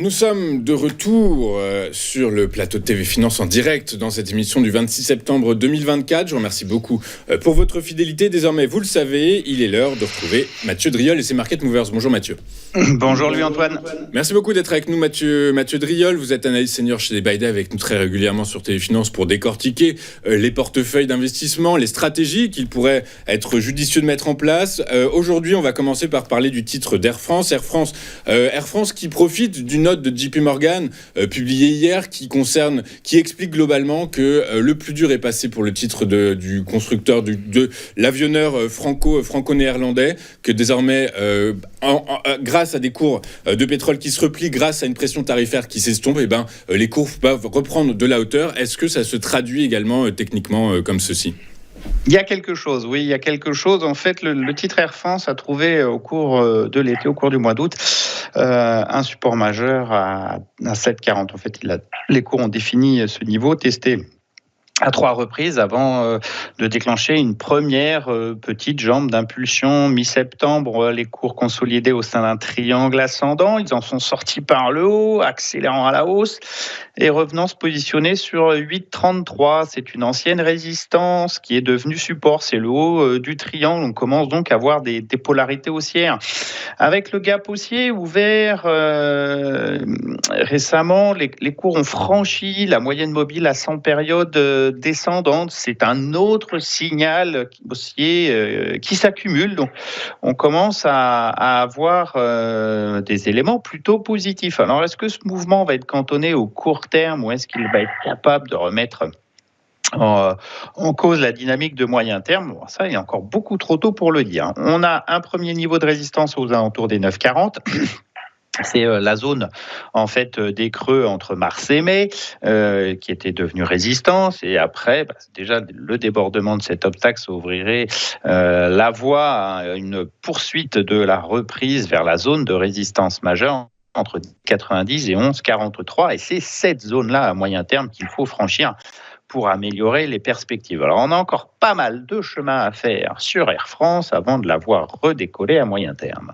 Nous sommes de retour sur le plateau de TV Finance en direct dans cette émission du 26 septembre 2024. Je vous remercie beaucoup pour votre fidélité. Désormais, vous le savez, il est l'heure de retrouver Mathieu Driol et ses Market Movers. Bonjour Mathieu. Bonjour Louis-Antoine. Merci beaucoup d'être avec nous Mathieu Driol. Vous êtes analyste senior chez Buyday avec nous très régulièrement sur TV Finance pour décortiquer les portefeuilles d'investissement, les stratégies qu'il pourrait être judicieux de mettre en place. Aujourd'hui, on va commencer par parler du titre d'Air France. Air France qui profite d'une note de JP Morgan publiée hier qui explique globalement que le plus dur est passé pour le titre du constructeur de l'avionneur franco-néerlandais, que désormais grâce à des cours de pétrole qui se replient, grâce à une pression tarifaire qui s'estompe, les cours peuvent reprendre de la hauteur. Est-ce que ça se traduit également techniquement comme ceci ? Il y a quelque chose, oui, il y a quelque chose. En fait, le titre Air France a trouvé au cours de l'été, au cours du mois d'août, un support majeur à 7,40. En fait, les cours ont défini ce niveau, testé à 3 reprises avant de déclencher une première petite jambe d'impulsion mi-septembre. Les cours consolidés au sein d'un triangle ascendant, ils en sont sortis par le haut, accélérant à la hausse et revenant se positionner sur 8,33. C'est une ancienne résistance qui est devenue support. C'est le haut du triangle. On commence donc à voir des polarités haussières. Avec le gap haussier ouvert récemment, les cours ont franchi la moyenne mobile à 100 périodes descendante. C'est un autre signal haussier qui s'accumule. Donc, on commence à avoir des éléments plutôt positifs. Alors, est-ce que ce mouvement va être cantonné au court terme ou est-ce qu'il va être capable de remettre en cause la dynamique de moyen terme? Bon, ça, il est encore beaucoup trop tôt pour le dire. On a un premier niveau de résistance aux alentours des 9,40. C'est la zone en fait des creux entre mars et mai qui était devenue résistance, et après déjà le débordement de cet obstacle ouvrirait la voie à une poursuite de la reprise vers la zone de résistance majeure entre 90 et 11,43, et c'est cette zone-là à moyen terme qu'il faut franchir pour améliorer les perspectives. Alors on a encore pas mal de chemin à faire sur Air France avant de la voir redécoller à moyen terme.